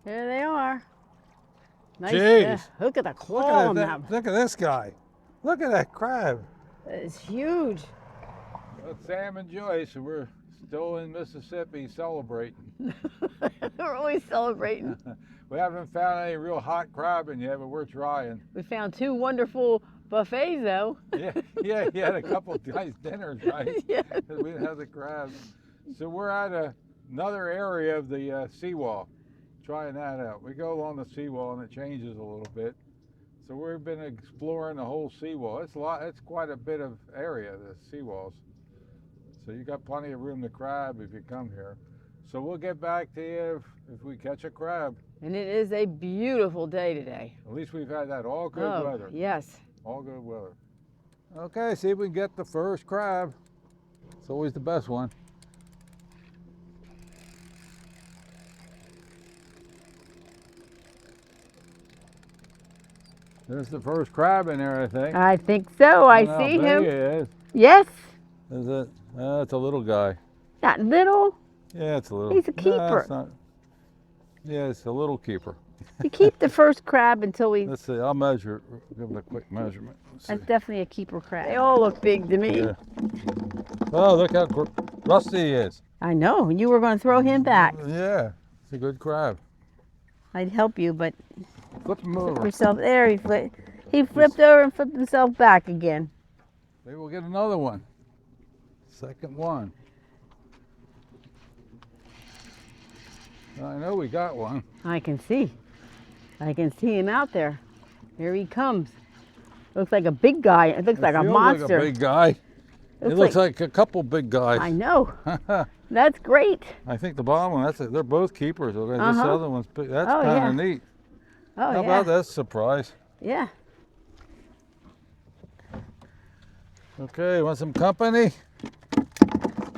There they are. Nice. Jeez. Look at the claw on that. Look at this guy. Look at that crab. It's huge. Well, it's Sam and Joyce, and we're still in Mississippi celebrating. We're always celebrating. We haven't found any real hot crabbing yet, but we're trying. We found 2 wonderful buffets, though. Yeah, he had a couple of nice dinners, right? Yes. We didn't have the crabs. So we're at another area of the seawall, trying that out. We go along the seawall and it changes a little bit. So we've been exploring the whole seawall. It's quite a bit of area, the seawalls. So you got plenty of room to crab if you come here. So we'll get back to you if we catch a crab. And it is a beautiful day today. At least we've had that all good weather. Yes. All good weather. Okay, see if we can get the first crab. It's always the best one. There's the first crab in there, I think. I think so. I Well, see there him. he is. Yes. Is it? It's a little guy. That little. Yeah, it's a little. He's a No, keeper. it's not. Yeah, it's a little keeper. You keep the first crab until we. Let's see. I'll measure. Give him a quick measurement. Let's see. That's definitely a keeper crab. They all look big to me. Yeah. Oh, look how rusty he is. I know. You were going to throw him back. Yeah, it's a good crab. I'd help you, but Flip him flip over. yourself. There he flipped. He flipped over and flipped himself back again. Maybe we'll get another one. Second one. I know we got one. I can see. I can see him out there. Here he comes. Looks like a big guy. It looks like a Feels monster. Like a big guy. It looks like a couple big guys. I know. That's great. I think the bottom one, they're both keepers. Okay, this Uh-huh. other one's big. That's Oh, kind yeah. of neat. Oh, How yeah. about that surprise? Yeah. Okay, want some company?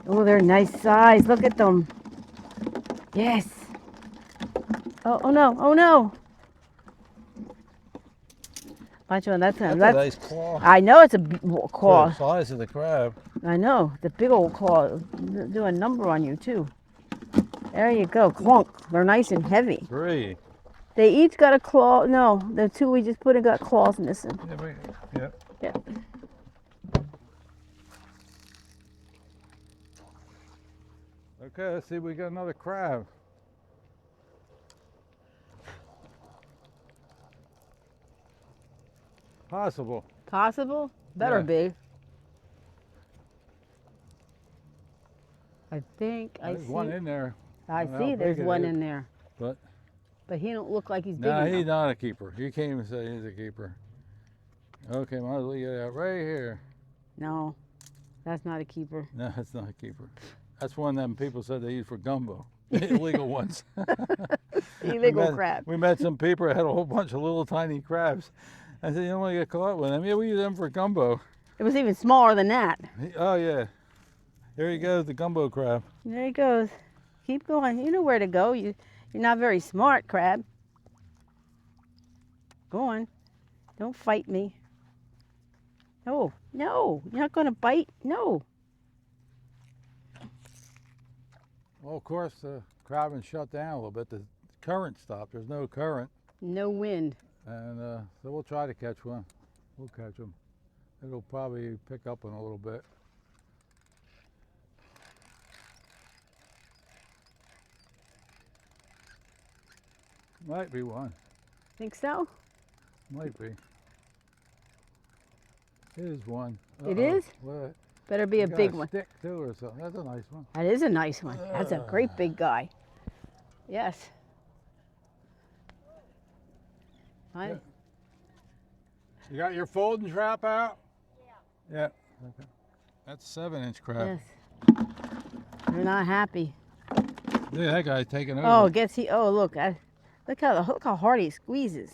Oh, they're nice size. Look at them. Yes. Oh no. Oh no. Watch one. That's That's a nice claw. I know it's a claw. For the size of the crab. I know. The big old claw. Do a number on you too. There you go. Clunk. They're nice and heavy. 3. They each got a claw. No, the 2 we just put in got claws missing. Yeah. Yeah. Okay, let's see. We got another crab. Possible. Possible? Better Yeah. be. I think I There's see. one in there. I don't know see how there's big it one is, in there. But he don't look like he's big no, enough. he's not a keeper. You can't even say he's a keeper. Okay, might as well get it out right here. No, that's not a keeper. No, it's not a keeper. That's one of them people said they use for gumbo. Illegal ones. Illegal crab. We met some people that had a whole bunch of little tiny crabs. I said, you don't want to get caught with them. Yeah, we use them for gumbo. It was even smaller than that. Oh, yeah. There he goes, the gumbo crab. There he goes. Keep going. You know where to go. You're not very smart, crab. Go on. Don't fight me. No, no. You're not going to bite. No. Well, of course, the crabbing shut down a little bit. The current stopped. There's no current. No wind. And so we'll try to catch one. We'll catch them. It'll probably pick up in a little bit. Might be one. Think so? Might be. It is one. It is? What? Better be a Got big one. Stick too or something. That's a nice one. That is a nice one. That's a great big guy. Yes. Yeah. You got your folding trap out? Yeah. Yeah. Okay. That's 7-inch crab. Yes. They're not happy. Yeah, that guy's taking over. Oh, gets he? Oh, look! Look how hard he squeezes.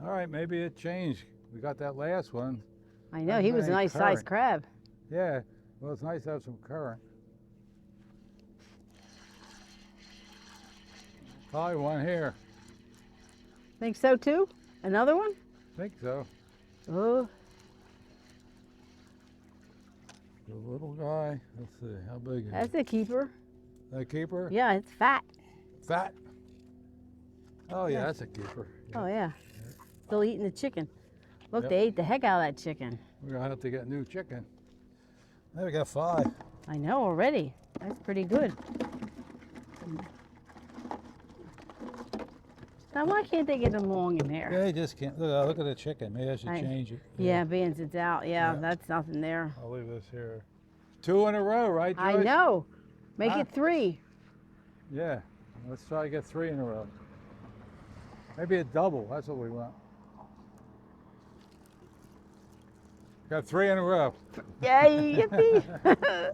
All right, maybe it changed. We got that last one. I know he was a nice sized crab. Yeah. Well, it's nice to have some current. Probably one here. Think so too? Another one? Think so. Oh, The little guy. Let's see. How big is that's a keeper. that keeper? Yeah, it's fat. Fat. Oh yeah, Yeah. that's a keeper. Oh yeah. Still eating the chicken. Look, Yep. they ate the heck out of that chicken. We're gonna have to get new chicken. Now we got 5. I know already. That's pretty good. Now, why can't they get along in there? They just can't. Look at the chicken. Maybe I should I- change it. Yeah, beans it's out. Yeah, Yeah. that's nothing there. I'll leave this here. 2 in a row, right, Joyce? I know. Make Huh? it 3. Yeah. Let's try to get 3 in a row. Maybe a double. That's what we want. Got 3 in a row. Yay, yippee.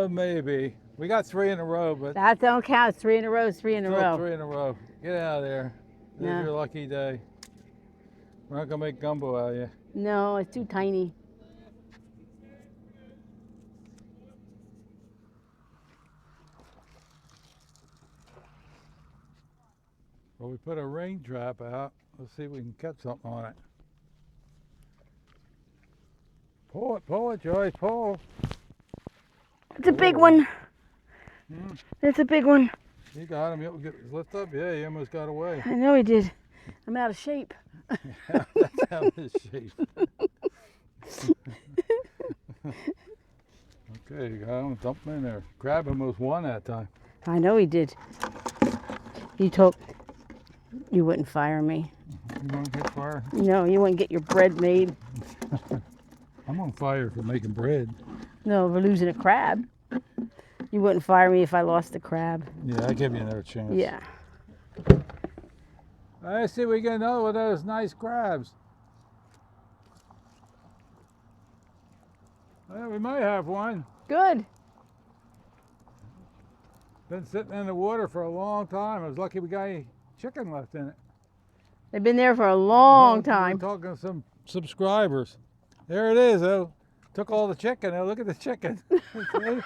Maybe. We got 3 in a row, but That don't count. It's 3 in a row. It's 3 in a still row. 3 in a row. Get out of there. This No. is your lucky day. We're not gonna make gumbo out of you. No, it's too tiny. Well, we put a rain trap out. Let's see if we can catch something on it. Pull it, Joyce, pull. It's a big one. Hmm. It's a big one. You got him. You lift up. Yeah, he almost got away. I know he did. I'm out of shape. That's how his shape. Okay, you got him. Dump him in there. Crab almost won that time. I know he did. You told you wouldn't fire me. You want to get fire? No, you wouldn't get your bread made. I'm on fire for making bread. No, for losing a crab. You wouldn't fire me if I lost a crab. Yeah, I give you another chance. Yeah. I see we get another one of those nice crabs. Yeah, we might have one. Good. Been sitting in the water for a long time. I was lucky we got any chicken left in it. They've been there for a long I'm time. talking to some subscribers. There it is, though. Took all the chicken. Now look at the chicken. See?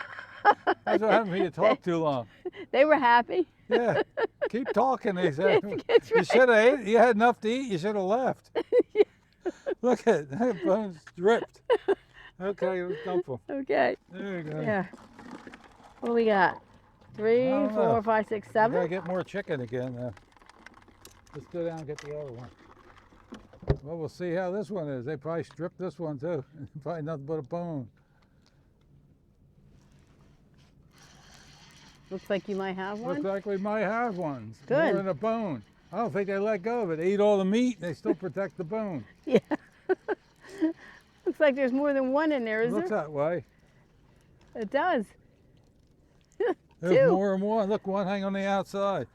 That's what happens when you talk too long. They were happy. Yeah. Keep talking, they said. That's You right. should have ate. You had enough to eat. You should have left. Look at that bone's dripped. Okay, let's dump them. Okay. There you go. Yeah. What do we got? 3, I don't 4, know. 5, 6, We gotta 7. get more chicken again. Let's go down and get the other one. Well, we'll see how this one is. They probably stripped this one too. Probably nothing but a bone. Looks like you might have Looks one. like we might have one. Good. More than a bone. I don't think they let go of it. They eat all the meat and they still protect the bone. Yeah. Looks like there's more than one in there, is Looks there? that way. It does. There's Two. more and more. Look, one hang on the outside.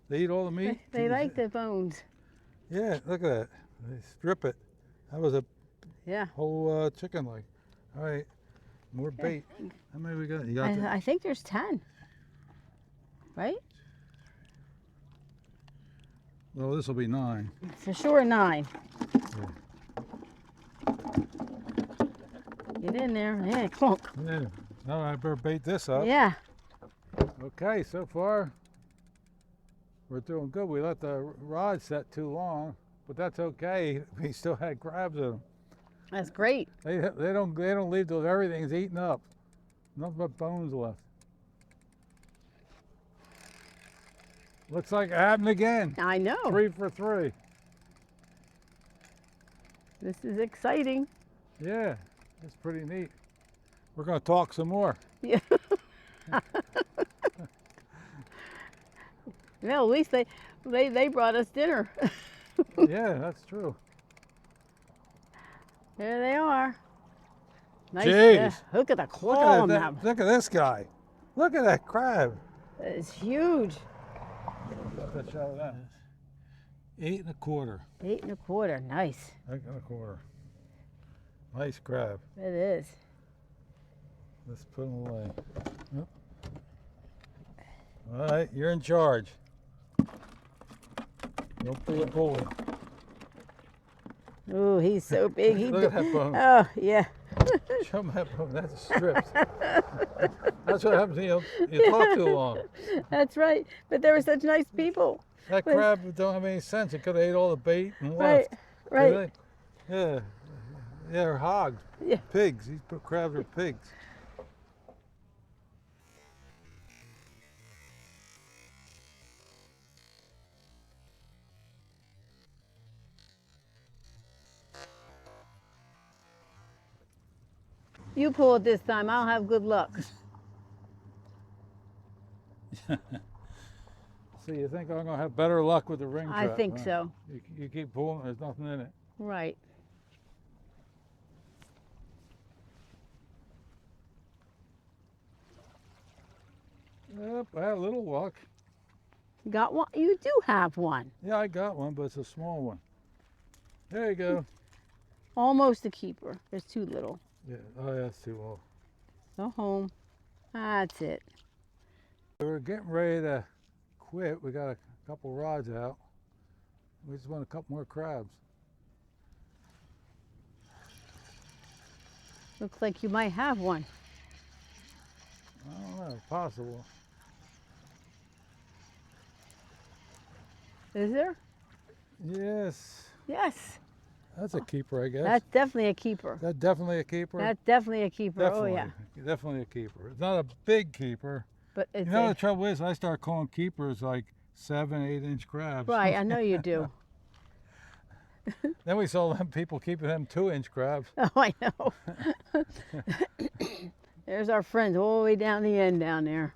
They eat all the meat. They like the bones. Yeah, look at that. They strip it. That was a Yeah. whole chicken leg. All right, more bait. How many we got? You got I think there's 10. Right? Well, this will be 9. For sure 9. Get in there. Yeah, clunk. Yeah. No, I better bait this up. Yeah. Okay, so far we're doing good. We let the rod set too long, but that's okay. We still had crabs in them. That's great. They don't leave till everything's eaten up. Nothing but bones left. Looks like it happened again. I know. 3 for 3. This is exciting. Yeah, it's pretty neat. We're gonna talk some more. Yeah. Well, at least they brought us dinner. Yeah, that's true. There they are. Nice. Jeez. Look at the Look claw at on that. them. Look at this guy. Look at that crab. It's huge. Let's show that. 8 1/4. 8 1/4. Nice. 8 1/4. Nice crab. It is. Let's put him away. Yep. All right, you're in charge. Don't be a bully. Oh, he's so big. Look at that bone. Oh, yeah. Show him that bone. That's stripped. That's what happens when you talk too long. That's right. But they were such nice people. That But- crab don't have any sense. It could have ate all the bait and Right, left. right. Really? Yeah. Yeah, they're hogs. Yeah. Pigs. These crabs are pigs. You pull it this time. I'll have good luck. So you think I'm going to have better luck with the ring I trap? think huh? so. You keep pulling, there's nothing in it. Right. Yep, I had a little luck. Got one? You do have one. Yeah, I got one, but it's a small one. There you go. Almost a keeper. There's too little. Yeah, oh, that's too low. Go home. That's it. We're getting ready to quit. We got a couple rods out. We just want a couple more crabs. Looks like you might have one. I don't know, possible. Is there? Yes, Yes. that's a keeper, I guess. That's definitely a keeper. That's definitely a keeper. That's definitely a keeper. Definitely, Oh, yeah. definitely a keeper. It's not a big keeper. But it's You know a, the trouble is, I start calling keepers like 7, 8-inch crabs. right. I know you do. Then we saw them people keeping them 2-inch crabs. Oh, I know. There's our friends all the way down the end down there.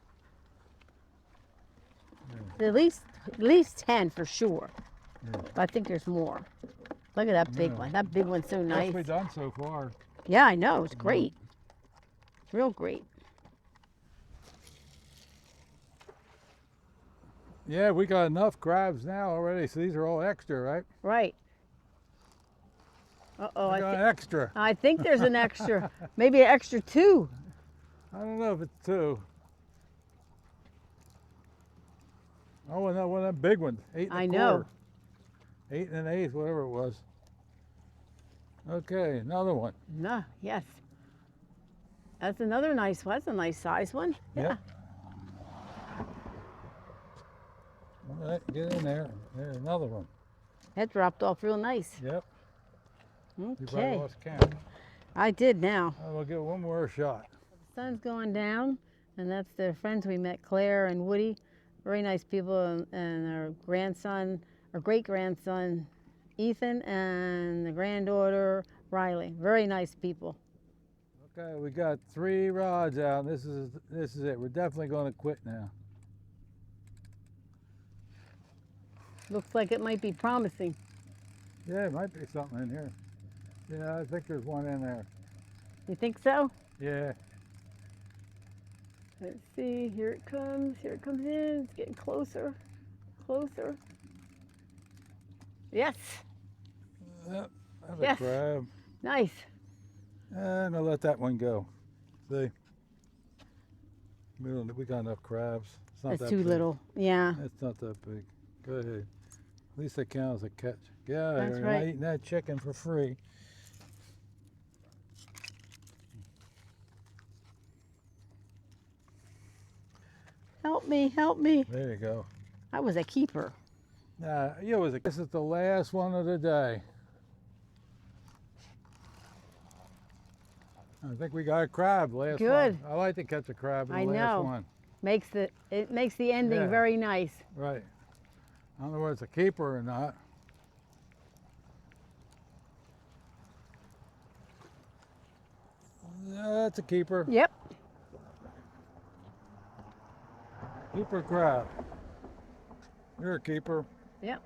At least 10 for sure. Yeah. But I think there's more. Look at that big Yeah. one. That big one's so That's nice. what we've done so far. Yeah, I know. It's great. It's real great. Yeah, we got enough crabs now already, so these are all extra, right? Right. Uh-oh. We got extra. I think there's an extra. Maybe an extra 2. I don't know if it's 2. Oh, and that one of them big ones, 8 and I a know. quarter. 8 and an eighth, whatever it was. Okay, another one. No, yes. That's another nice one. That's a nice size one. Yeah. Yep. All right, get in there. There's another one. That dropped off real nice. Yep. You probably Okay. lost count. I did now. Oh, we'll get one more shot. The sun's going down, and that's the friends we met, Claire and Woody. Very nice people, and our grandson, our great-grandson, Ethan, and the granddaughter, Riley. Very nice people. Okay, we got 3 rods out. This is it. We're definitely going to quit now. Looks like it might be promising. Yeah, it might be something in here. Yeah, I think there's one in there. You think so? Yeah. Let's see. Here it comes. Here it comes in. It's getting closer. Closer. Yes. Yep, that's Yes. a crab. Nice. And I'll let that one go. See? We got enough crabs. It's not That's that too big. little. Yeah. It's not that big. Go ahead. At least they count as a catch. Yeah, That's you're right. not eating that chicken for free. Help me. Help me. There you go. I was a keeper. This is the last one of the day. I think we got a crab last Good. one. I like to catch a crab in I the last know. one. It makes the ending Yeah. very nice. Right. I don't know whether it's a keeper or not. That's a keeper. Yep. Keeper crab. You're a keeper. Yep.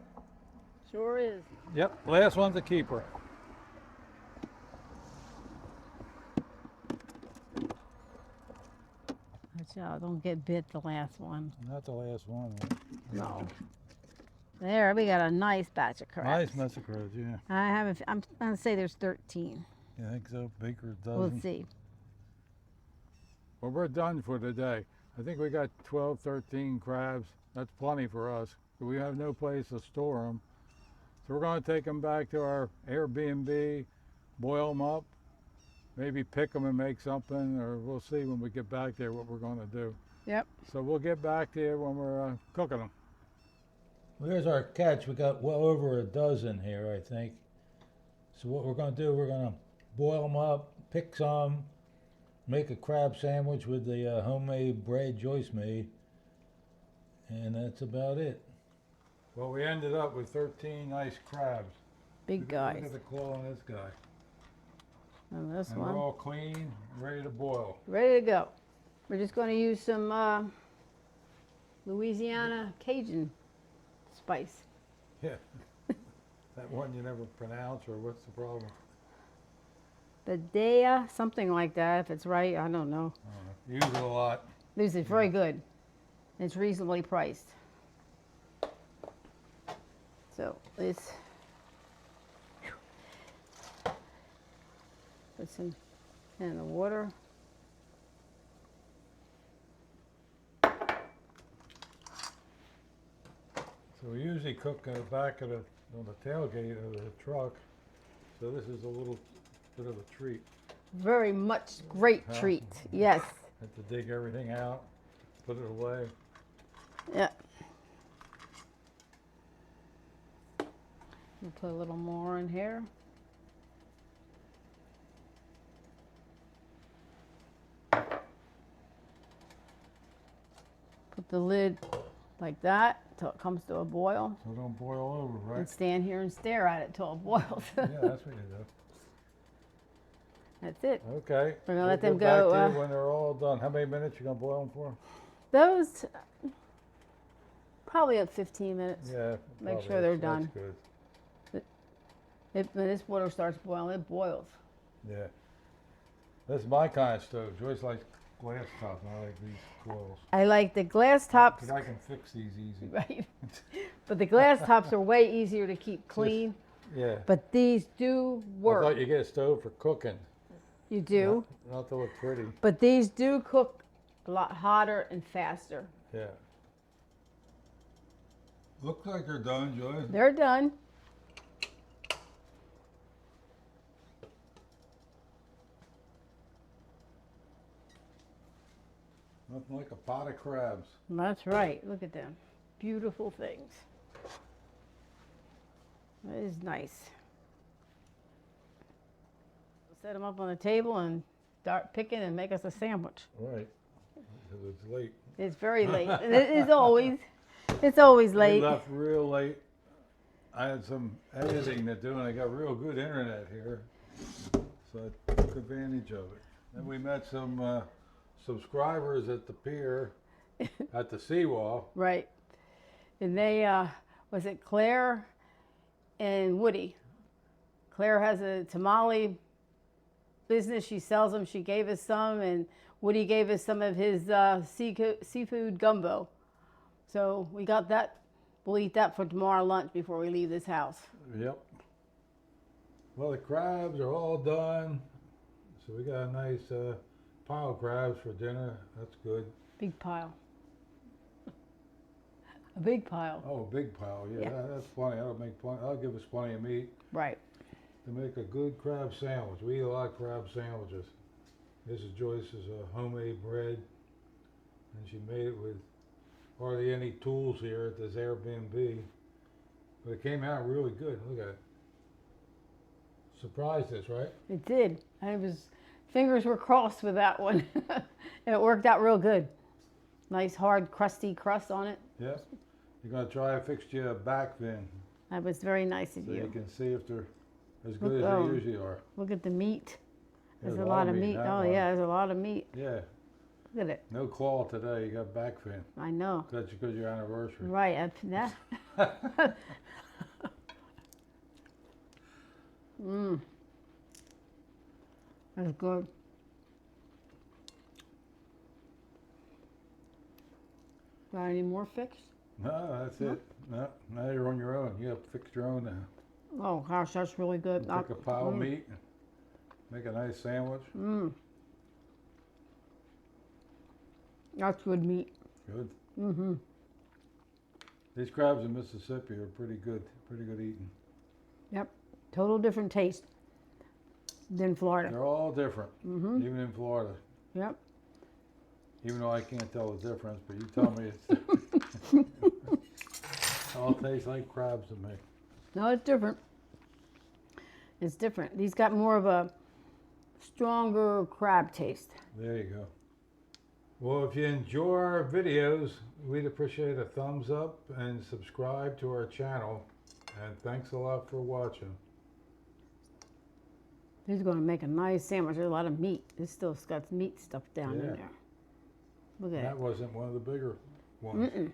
Sure is. Yep, last one's a keeper. Watch out, don't get bit the last one. Not the last one. No. There, we got a nice batch of crabs. Nice mess of crabs, yeah. I'm gonna say there's 13. You think so? Baker's We'll dozen. see. Well, we're done for today. I think we got 12, 13 crabs. That's plenty for us. We have no place to store them. So we're going to take them back to our Airbnb, boil them up, maybe pick them and make something, or we'll see when we get back there what we're going to do. Yep. So we'll get back to you when we're cooking them. Well, here's our catch. We got well over a dozen here, I think. So what we're going to do, we're going to boil them up, pick some, make a crab sandwich with the homemade bread Joyce made, and that's about it. Well, we ended up with 13 nice crabs. Big Look guys. at the claw on this guy. And this And one. they're all clean, ready to boil. Ready to go. We're just going to use some Louisiana Cajun spice. Yeah. That one you never pronounce, or what's the problem? Badea, something like that. If it's right, I don't know. Use it a lot. This is very good. It's reasonably priced. So let's put some in the water. So we usually cook in the back of on the tailgate of the truck. So this is a little bit of a treat. Very much great Huh? treat. Yes. Have to dig everything out, put it away. Yeah. We'll put a little more in here. Put the lid like that till it comes to a boil. So don't boil over, right? And stand here and stare at it till it boils. Yeah, that's what you do. That's it. Okay. We're gonna We'll let them get back go, to you when they're all done. How many minutes you gonna boil them for? Those probably up 15 minutes. Yeah. Make probably. sure they're That's done. good. When this water starts boiling, it boils. Yeah. This is my kind of stove. Joyce likes glass top, and I like these coils. I like the glass tops, 'Cause I can fix these easy. right? But the glass tops are way easier to keep clean. Yeah. But these do I work. thought you get a stove for cooking. You do. Not to look pretty. But these do cook a lot hotter and faster. Yeah. Looks like they're done, Joyce. They're done. Nothing like a pot of crabs. That's right. Look at them. Beautiful things. That is nice. Set them up on the table and start picking and make us a sandwich. Right. Because it's late. It's very late. It is always. It's always We late. left real late. I had some editing to do, and I got real good internet here, so I took advantage of it. Then we met some subscribers at the pier, at the seawall. Right. And they, was it Claire and Woody? Claire has a tamale business. She sells them. She gave us some, and Woody gave us some of his seafood gumbo. So we got that. We'll eat that for tomorrow lunch before we leave this house. Yep. Well, the crabs are all done, so we got a nice pile of crabs for dinner. That's good. Big pile. A big pile. Oh, a big pile. Yeah, Yeah. that's plenty. That'll make plenty. That'll give us plenty of meat Right. to make a good crab sandwich. We eat a lot of crab sandwiches. This is Joyce's homemade bread, and she made it with hardly any tools here at this Airbnb, but it came out really good. Look at it. Surprised us, right? It did. Fingers were crossed with that one. And it worked out real good. Nice hard crusty crust on it. Yes. You're gonna try to fix you a back fin That was very nice of so you you. can see if they're as good Look, as oh. they usually are. Look at the meat. There's There's a lot of meat. in that Oh one. yeah, there's a lot of meat. Yeah. Look at it. No claw today. You got back fin. I know. That's because your anniversary. Right. Mmm. That's good. Got any more fixed? No, that's it. No, now you're on your own. You have to fix your own now. Oh gosh, that's really good. Take a pile of meat, and make a nice sandwich. Mmm. That's good meat. Good. Mm-hmm. These crabs in Mississippi are pretty good eating. Yep. Total different taste than Florida. They're all different, Mm-hmm. even in Florida. Yep. Even though I can't tell the difference, but you tell me it's all tastes like crabs to me. No, it's different. It's different. These got more of a stronger crab taste. There you go. Well, if you enjoy our videos, we'd appreciate a thumbs up and subscribe to our channel. And thanks a lot for watching. This is going to make a nice sandwich. There's a lot of meat. This still's got meat stuff down in Yeah. there. Look at That it. wasn't one of the bigger ones. Mm-mm.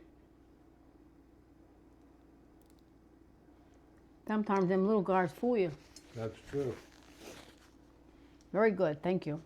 Sometimes them little guys fool you. That's true. Very good. Thank you.